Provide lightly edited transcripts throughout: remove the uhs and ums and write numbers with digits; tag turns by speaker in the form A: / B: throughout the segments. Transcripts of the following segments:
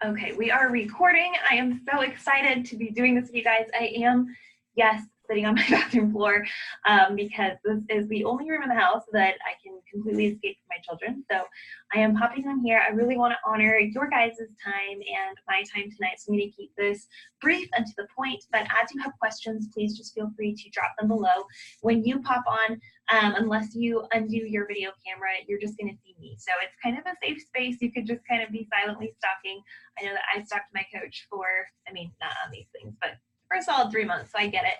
A: Okay, we are recording. I am so excited to be doing this with you guys. I am, yes, sitting on my bathroom floor because this is the only room in the house that I can completely escape from my children. So I am popping on here. I really want to honor your guys' time and my time tonight. So I'm going to keep this brief and to the point, but as you have questions, please just feel free to drop them below. When you pop on, unless you undo your video camera, you're just going to see me. So it's kind of a safe space. You could just kind of be silently stalking. I know that I stalked my coach for, not on these things, but for a solid 3 months, so I get it.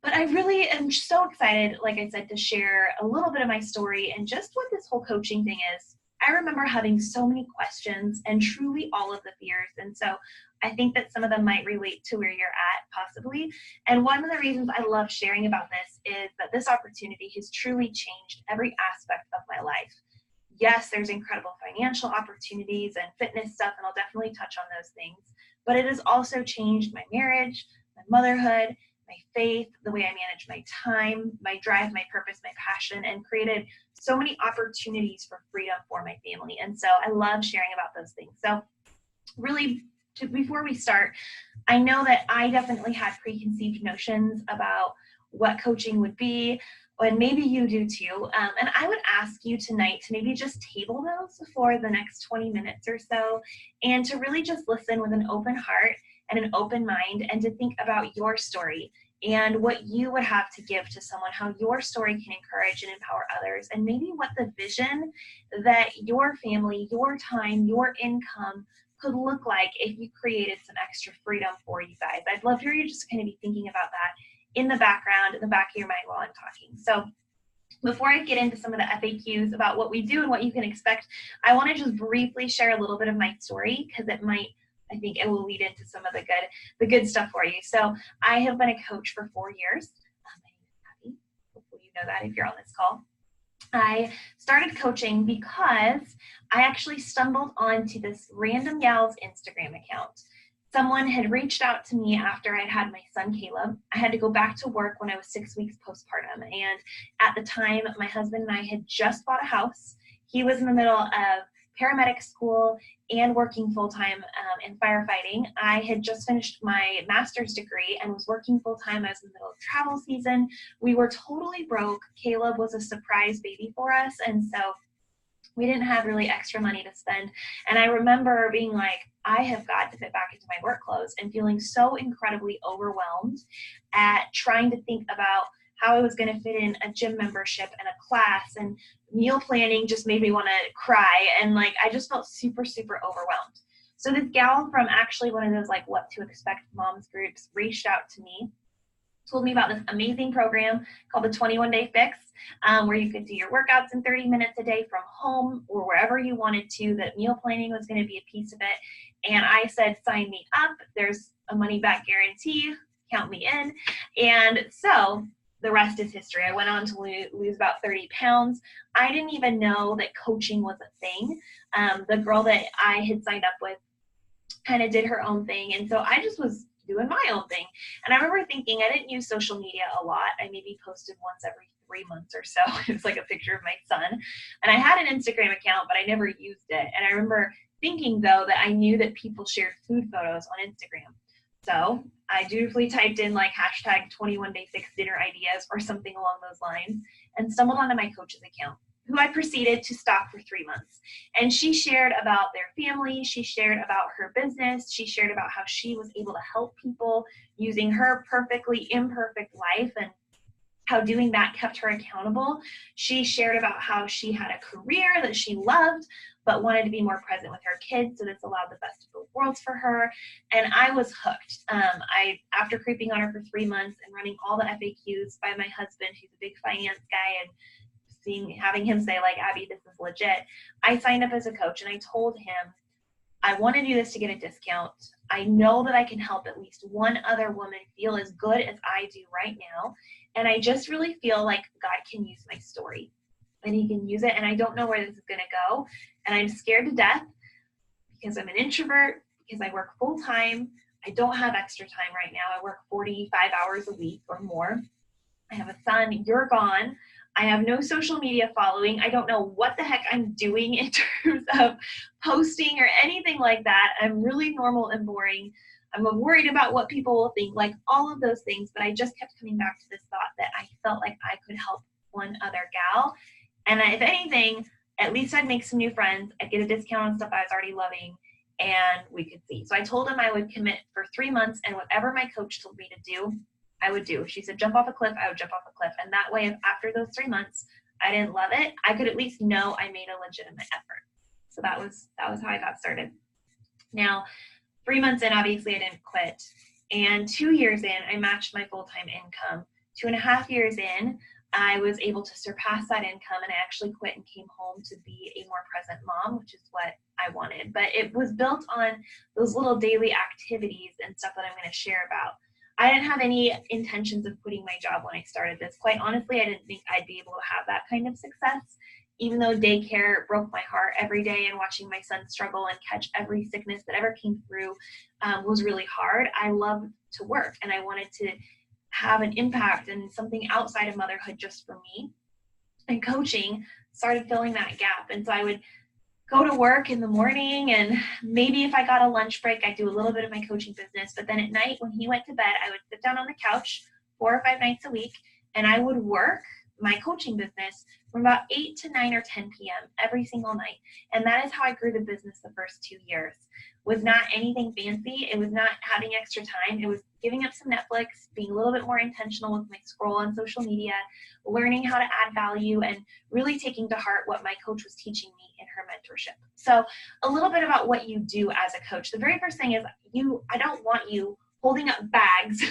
A: But I really am so excited, like I said, to share a little bit of my story and just what this whole coaching thing is. I remember having so many questions and truly all of the fears. And so I think that some of them might relate to where you're at, possibly. And one of the reasons I love sharing about this is that this opportunity has truly changed every aspect of my life. Yes, there's incredible financial opportunities and fitness stuff, and I'll definitely touch on those things. But it has also changed my marriage, my motherhood, my faith, the way I manage my time, my drive, my purpose, my passion, and created so many opportunities for freedom for my family. And so I love sharing about those things. So really, before we start, I know that I definitely had preconceived notions about what coaching would be, and maybe you do too. And I would ask you tonight to maybe just table those for the next 20 minutes or so, and to really just listen with an open heart and an open mind, and to think about your story and what you would have to give to someone, how your story can encourage and empower others, and maybe what the vision that your family, your time, your income could look like if you created some extra freedom for you guys. I'd love for you just to kind of be thinking about that in the background, in the back of your mind while I'm talking. So before I get into some of the FAQs about what we do and what you can expect, I want to just briefly share a little bit of my story, because I think it will lead into some of the good stuff for you. So I have been a coach for 4 years. My name is Abby. Hopefully you know that if you're on this call. I started coaching because I actually stumbled onto this random gal's Instagram account. Someone had reached out to me after I'd had my son, Caleb. I had to go back to work when I was 6 weeks postpartum. And at the time, my husband and I had just bought a house. He was in the middle of paramedic school and working full-time in firefighting. I had just finished my master's degree and was working full-time. I was in the middle of travel season. We were totally broke. Caleb was a surprise baby for us, and so we didn't have really extra money to spend. And I remember being like, I have got to fit back into my work clothes, and feeling so incredibly overwhelmed at trying to think about how I was going to fit in a gym membership and a class, and meal planning just made me want to cry. And I just felt super, super overwhelmed. So this gal from actually one of those what to expect moms groups reached out to me, told me about this amazing program called the 21-Day Fix, where you could do your workouts in 30 minutes a day from home or wherever you wanted to, that meal planning was going to be a piece of it. And I said, sign me up. There's a money back guarantee. Count me in. And so the rest is history. I went on to lose about 30 pounds. I didn't even know that coaching was a thing. The girl that I had signed up with kind of did her own thing. And so I just was doing my own thing. And I remember thinking, I didn't use social media a lot. I maybe posted once every 3 months or so. It was like a picture of my son. And I had an Instagram account, but I never used it. And I remember thinking, though, that I knew that people shared food photos on Instagram. So I dutifully typed in hashtag 21-Day Fix dinner ideas or something along those lines, and stumbled onto my coach's account, who I proceeded to stalk for 3 months. And she shared about their family. She shared about her business. She shared about how she was able to help people using her perfectly imperfect life, and how doing that kept her accountable. She shared about how she had a career that she loved, but wanted to be more present with her kids, so this allowed the best of both worlds for her. And I was hooked. After creeping on her for 3 months and running all the FAQs by my husband, who's a big finance guy, and having him say Abby, this is legit, I signed up as a coach. And I told him, I want to do this to get a discount. I know that I can help at least one other woman feel as good as I do right now. And I just really feel like God can use my story, and he can use it. And I don't know where this is going to go. And I'm scared to death because I'm an introvert, because I work full time. I don't have extra time right now. I work 45 hours a week or more. I have a son. You're gone. I have no social media following. I don't know what the heck I'm doing in terms of posting or anything like that. I'm really normal and boring. I'm worried about what people will think, like all of those things. But I just kept coming back to this thought that I felt like I could help one other gal. And if anything, at least I'd make some new friends. I'd get a discount on stuff I was already loving, and we could see. So I told him I would commit for 3 months, and whatever my coach told me to do, I would do. If she said jump off a cliff, I would jump off a cliff. And that way, if after those 3 months I didn't love it, I could at least know I made a legitimate effort. So that was how I got started. Now, 3 months in, obviously I didn't quit. And 2 years in, I matched my full-time income. 2.5 years in, I was able to surpass that income, and I actually quit and came home to be a more present mom, which is what I wanted. But it was built on those little daily activities and stuff that I'm going to share about. I didn't have any intentions of quitting my job when I started this. Quite honestly, I didn't think I'd be able to have that kind of success. Even though daycare broke my heart every day, and watching my son struggle and catch every sickness that ever came through was really hard, I loved to work, and I wanted to have an impact and something outside of motherhood just for me. And coaching started filling that gap. And so I would go to work in the morning, and maybe if I got a lunch break, I'd do a little bit of my coaching business. But then at night when he went to bed, I would sit down on the couch 4 or 5 nights a week, and I would work my coaching business from about 8 to 9 or 10 p.m. every single night. And that is how I grew the business the first 2 years. Was not anything fancy. It was not having extra time. It was giving up some Netflix, being a little bit more intentional with my scroll on social media, learning how to add value, and really taking to heart what my coach was teaching me in her mentorship. So a little bit about what you do as a coach. The very first thing is I don't want you holding up bags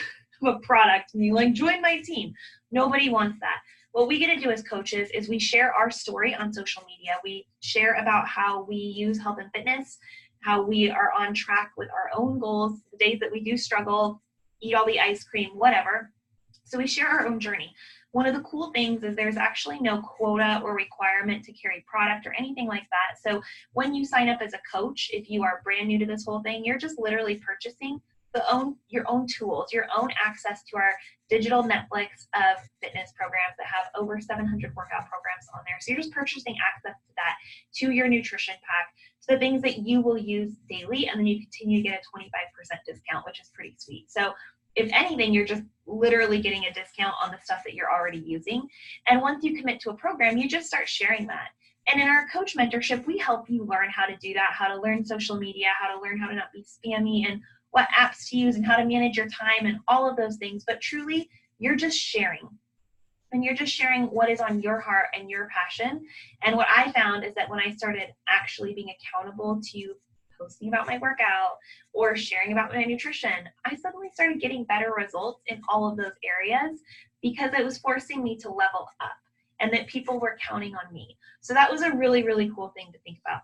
A: of a product and you like, join my team. Nobody wants that. What we get to do as coaches is we share our story on social media. We share about how we use health and fitness, how we are on track with our own goals, the days that we do struggle, eat all the ice cream, whatever. So we share our own journey. One of the cool things is there's actually no quota or requirement to carry product or anything like that. So when you sign up as a coach, if you are brand new to this whole thing, you're just literally purchasing your own tools, your own access to our digital Netflix of fitness programs that have over 700 workout programs on there. So you're just purchasing access to that, to your nutrition pack, to the things that you will use daily, and then you continue to get a 25% discount, which is pretty sweet. So if anything, you're just literally getting a discount on the stuff that you're already using. And once you commit to a program, you just start sharing that. And in our coach mentorship, we help you learn how to do that, how to learn social media, how to learn how to not be spammy, and what apps to use, and how to manage your time, and all of those things. But truly, you're just sharing. And you're just sharing what is on your heart and your passion. And what I found is that when I started actually being accountable to posting about my workout or sharing about my nutrition, I suddenly started getting better results in all of those areas, because it was forcing me to level up and that people were counting on me. So that was a really, really cool thing to think about.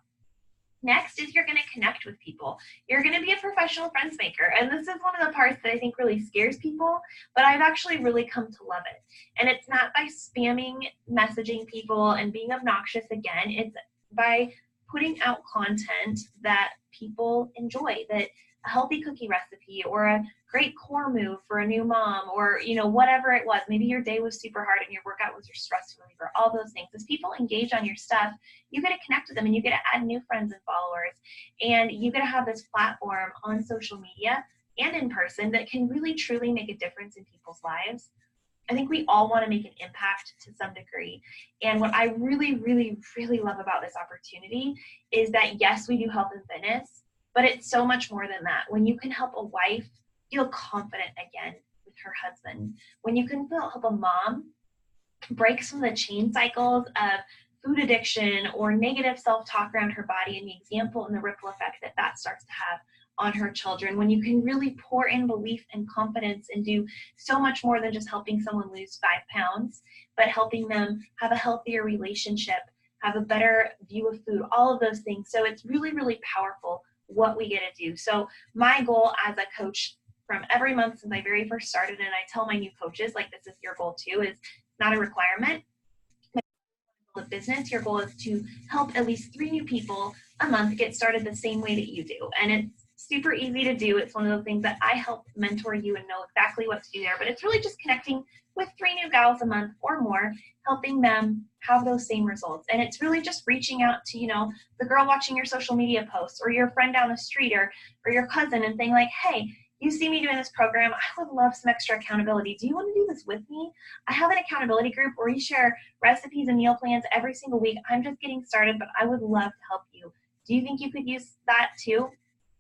A: Next is you're going to connect with people. You're going to be a professional friends maker. And this is one of the parts that I think really scares people, but I've actually really come to love it. And it's not by spamming, messaging people and being obnoxious again. It's by putting out content that people enjoy, that a healthy cookie recipe or a great core move for a new mom, or whatever it was. Maybe your day was super hard and your workout was your stress reliever, all those things. As people engage on your stuff, you get to connect with them, and you get to add new friends and followers, and you get to have this platform on social media and in person that can really truly make a difference in people's lives. I think we all want to make an impact to some degree. And what I really, really, really love about this opportunity is that, yes, we do health and fitness, but it's so much more than that. When you can help a wife feel confident again with her husband, when you can help a mom break some of the chain cycles of food addiction or negative self-talk around her body, and the example and the ripple effect that that starts to have on her children, when you can really pour in belief and confidence and do so much more than just helping someone lose 5 pounds, but helping them have a healthier relationship, have a better view of food, all of those things. So it's really, really powerful what we get to do. So my goal as a coach from every month since I very first started, and I tell my new coaches, like, this is your goal too, is not a requirement. A business, your goal is to help at least 3 new people a month get started the same way that you do. And it's super easy to do. It's one of those things that I help mentor you and know exactly what to do there, but it's really just connecting with 3 new gals a month or more, helping them have those same results. And it's really just reaching out to, the girl watching your social media posts, or your friend down the street, or your cousin, and saying like, hey, you see me doing this program, I would love some extra accountability. Do you want to do this with me? I have an accountability group where we share recipes and meal plans every single week. I'm just getting started, but I would love to help you. Do you think you could use that too?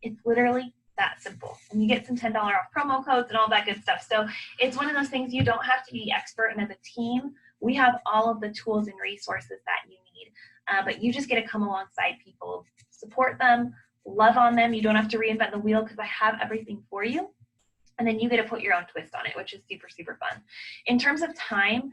A: It's literally that simple. And you get some $10 off promo codes and all that good stuff. So it's one of those things you don't have to be expert in. As a team, we have all of the tools and resources that you need. But you just get to come alongside people, support them, love on them. You don't have to reinvent the wheel because I have everything for you. And then you get to put your own twist on it, which is super, super fun. In terms of time,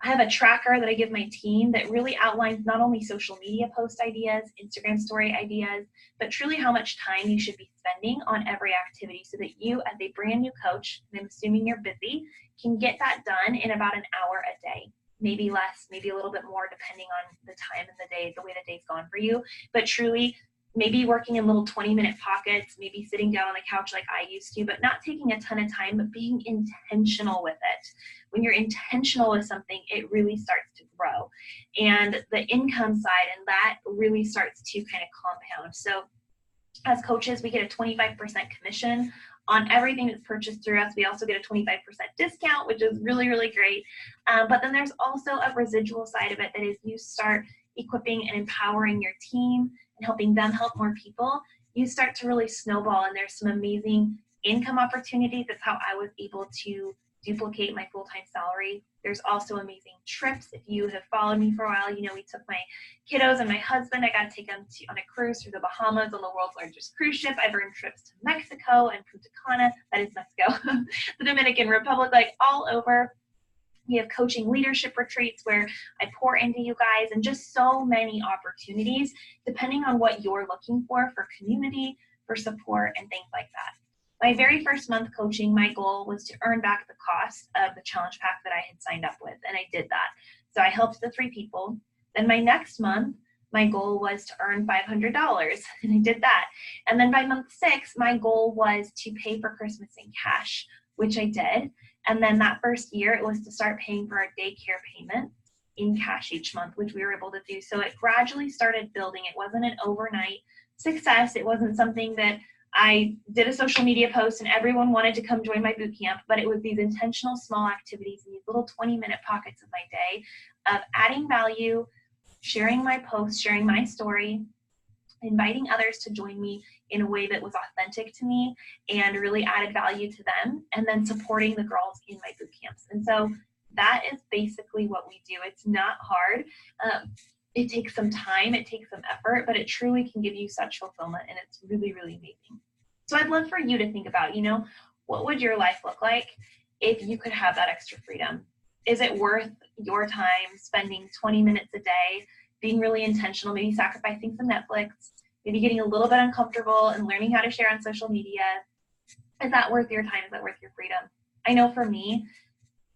A: I have a tracker that I give my team that really outlines not only social media post ideas, Instagram story ideas, but truly how much time you should be spending on every activity so that you, as a brand new coach, and I'm assuming you're busy, can get that done in about an hour a day. Maybe less, maybe a little bit more, depending on the time in the day, the way the day's gone for you. But truly, maybe working in little 20-minute pockets, maybe sitting down on the couch like I used to, but not taking a ton of time, but being intentional with it. When you're intentional with something, it really starts to grow. And the income side, and that really starts to kind of compound. So as coaches, we get a 25% commission on everything that's purchased through us. We also get a 25% discount, which is really, really great. But then there's also a residual side of it that is you start equipping and empowering your team and helping them help more people. You start to really snowball, and there's some amazing income opportunities. That's how I was able to duplicate my full-time salary. There's also amazing trips. If you have followed me for a while, you know we took my kiddos and my husband. I got to take them on a cruise through the Bahamas on the world's largest cruise ship. I've earned trips to Mexico and Punta Cana, that is Mexico, the Dominican Republic, like all over. We have coaching leadership retreats where I pour into you guys, and just so many opportunities depending on what you're looking for community, for support, and things like that. My very first month coaching, my goal was to earn back the cost of the challenge pack that I had signed up with, and I did that. So I helped the 3 people. Then my next month, my goal was to earn $500, and I did that. And then by month 6, my goal was to pay for Christmas in cash, which I did. And then that first year, it was to start paying for our daycare payment in cash each month, which we were able to do. So it gradually started building. It wasn't an overnight success. It wasn't something that I did a social media post and everyone wanted to come join my boot camp, but it was these intentional small activities in these little 20-minute pockets of my day of adding value, sharing my posts, sharing my story, inviting others to join me in a way that was authentic to me and really added value to them, and then supporting the girls in my boot camps. And so that is basically what we do. It's not hard. It takes some time, it takes some effort, but it truly can give you such fulfillment, and it's really, really amazing. So I'd love for you to think about, what would your life look like if you could have that extra freedom? Is it worth your time spending 20 minutes a day, being really intentional, maybe sacrificing some Netflix, maybe getting a little bit uncomfortable and learning how to share on social media? Is that worth your time? Is that worth your freedom? I know for me,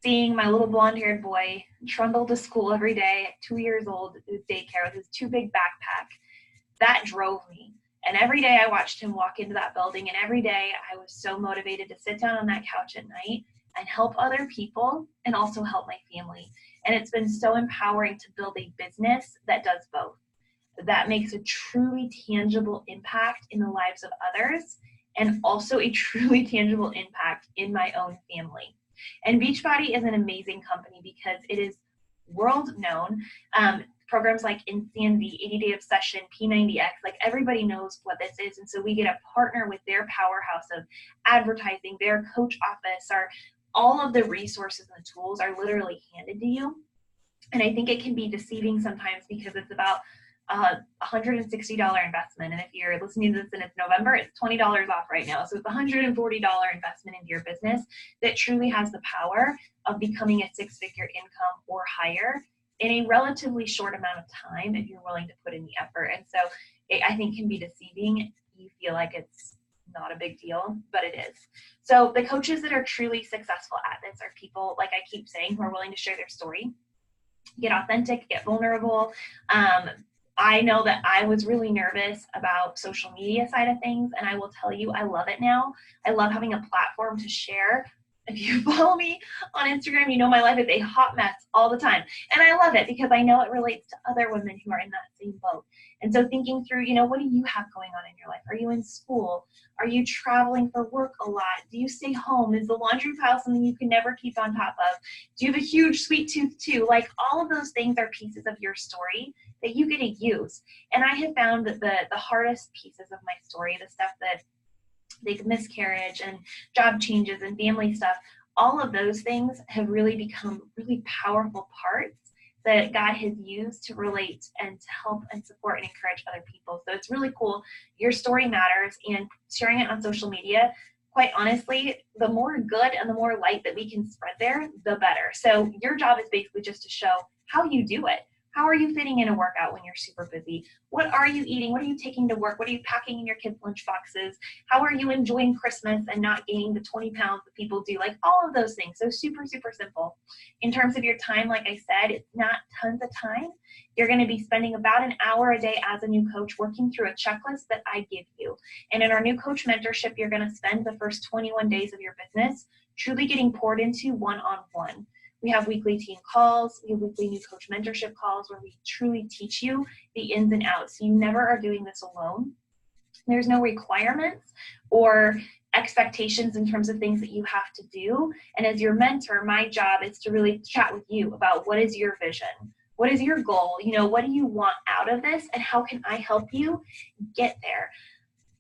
A: seeing my little blonde-haired boy trundle to school every day at 2 years old, his daycare with his 2 big backpack, that drove me. And every day I watched him walk into that building, and every day I was so motivated to sit down on that couch at night and help other people and also help my family. And it's been so empowering to build a business that does both, that makes a truly tangible impact in the lives of others and also a truly tangible impact in my own family. And Beachbody is an amazing company because it is world known. Programs like Insanity, 80-Day Obsession, P90X, like everybody knows what this is. And so we get to partner with their powerhouse of advertising, their coach office, all of the resources and the tools are literally handed to you. And I think it can be deceiving sometimes because it's about $160 investment. And if you're listening to this and it's November, it's $20 off right now. So it's $140 investment into your business that truly has the power of becoming a 6-figure income or higher in a relatively short amount of time if you're willing to put in the effort. And so I think can be deceiving. You feel like it's not a big deal, but it is. So the coaches that are truly successful at this are people, like I keep saying, who are willing to share their story, get authentic, get vulnerable, I know that I was really nervous about social media side of things, and I will tell you, I love it now. I love having a platform to share. If you follow me on Instagram, you know my life is a hot mess all the time. And I love it because I know it relates to other women who are in that same boat. And so thinking through, what do you have going on in your life? Are you in school? Are you traveling for work a lot? Do you stay home? Is the laundry pile something you can never keep on top of? Do you have a huge sweet tooth too? Like, all of those things are pieces of your story that you get to use. And I have found that the hardest pieces of my story, the stuff that, like miscarriage and job changes and family stuff, all of those things have really become really powerful parts that God has used to relate and to help and support and encourage other people. So it's really cool. Your story matters, and sharing it on social media, quite honestly, the more good and the more light that we can spread there, the better. So your job is basically just to show how you do it. How are you fitting in a workout when you're super busy? What are you eating? What are you taking to work? What are you packing in your kids' lunch boxes? How are you enjoying Christmas and not gaining the 20 pounds that people do? Like, all of those things. So super, super simple. In terms of your time, like I said, it's not tons of time. You're going to be spending about an hour a day as a new coach working through a checklist that I give you. And in our new coach mentorship, you're going to spend the first 21 days of your business truly getting poured into one-on-one. We have weekly team calls. We have weekly new coach mentorship calls where we truly teach you the ins and outs. You never are doing this alone. There's no requirements or expectations in terms of things that you have to do. And as your mentor, my job is to really chat with you about what is your vision? What is your goal? What do you want out of this? And how can I help you get there?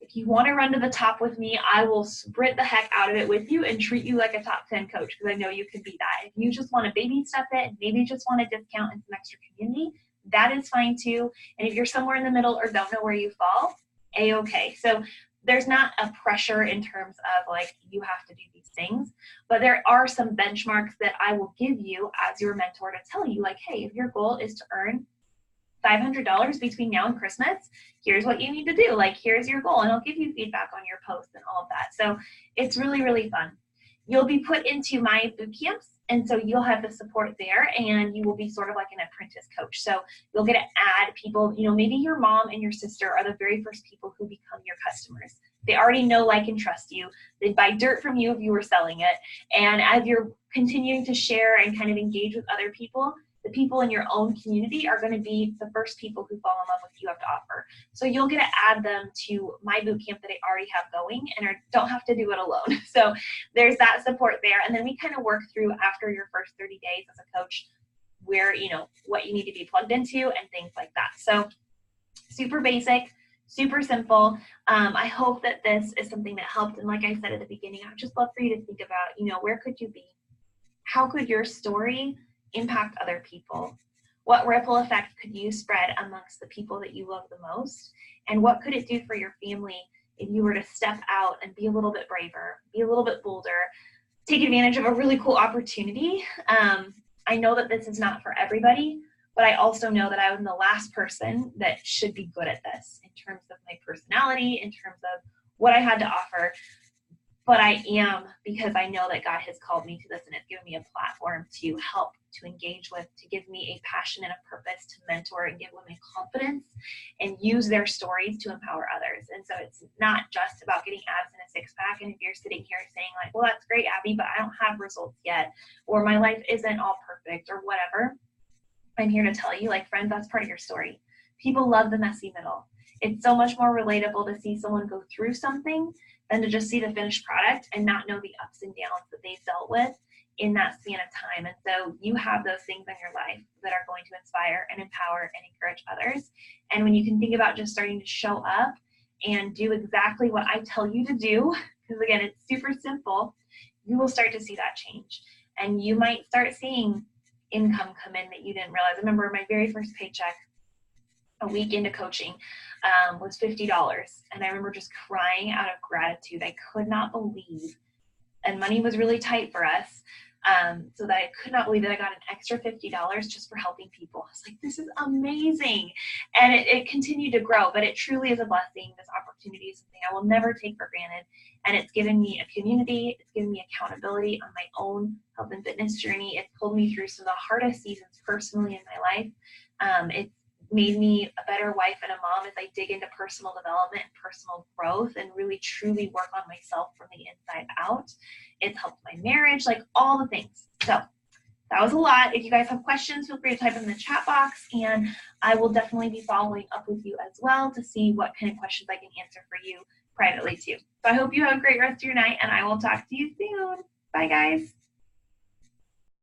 A: If you want to run to the top with me, I will sprint the heck out of it with you and treat you like a top 10 coach, because I know you can be that. If you just want to baby step it and maybe just want a discount and some extra community, that is fine too. And if you're somewhere in the middle or don't know where you fall, A-okay. So there's not a pressure in terms of like you have to do these things, but there are some benchmarks that I will give you as your mentor to tell you, like, hey, if your goal is to earn $500 between now and Christmas, here's what you need to do. Like, here's your goal. And I'll give you feedback on your posts and all of that. So it's really, really fun. You'll be put into my boot camps. And so you'll have the support there, and you will be sort of like an apprentice coach. So you'll get to add people, maybe your mom and your sister are the very first people who become your customers. They already know, like, and trust you. They'd buy dirt from you if you were selling it. And as you're continuing to share and kind of engage with other people, the people in your own community are going to be the first people who fall in love with what you have to offer. So you'll get to add them to my boot camp that I already have going, and don't have to do it alone. So there's that support there. And then we kind of work through after your first 30 days as a coach where, what you need to be plugged into and things like that. So super basic, super simple. I hope that this is something that helped. And like I said at the beginning, I would just love for you to think about, where could you be? How could your story impact other people? What ripple effect could you spread amongst the people that you love the most? And what could it do for your family if you were to step out and be a little bit braver, be a little bit bolder, take advantage of a really cool opportunity? I know that this is not for everybody, but I also know that I'm the last person that should be good at this in terms of my personality, in terms of what I had to offer. But I am, because I know that God has called me to this and it's given me a platform to help, to engage with, to give me a passion and a purpose to mentor and give women confidence and use their stories to empower others. And so it's not just about getting abs and a six-pack. And if you're sitting here saying like, well, that's great, Abby, but I don't have results yet, or my life isn't all perfect or whatever, I'm here to tell you, like, friends, that's part of your story. People love the messy middle. It's so much more relatable to see someone go through something than to just see the finished product and not know the ups and downs that they've dealt with in that span of time. And so you have those things in your life that are going to inspire and empower and encourage others. And when you can think about just starting to show up and do exactly what I tell you to do, because again, it's super simple, you will start to see that change. And you might start seeing income come in that you didn't realize. I remember my very first paycheck a week into coaching was $50. And I remember just crying out of gratitude. I could not believe, and money was really tight for us, so that I could not believe that I got an extra $50 just for helping people. I was like, this is amazing. And it continued to grow, but it truly is a blessing. This opportunity is something I will never take for granted. And it's given me a community. It's given me accountability on my own health and fitness journey. It's pulled me through some of the hardest seasons personally in my life. It's made me a better wife and a mom as I dig into personal development and personal growth and really truly work on myself from the inside out. It's helped my marriage, like all the things. So that was a lot. If you guys have questions, feel free to type them in the chat box, and I will definitely be following up with you as well to see what kind of questions I can answer for you privately too. So I hope you have a great rest of your night, and I will talk to you soon. Bye, guys.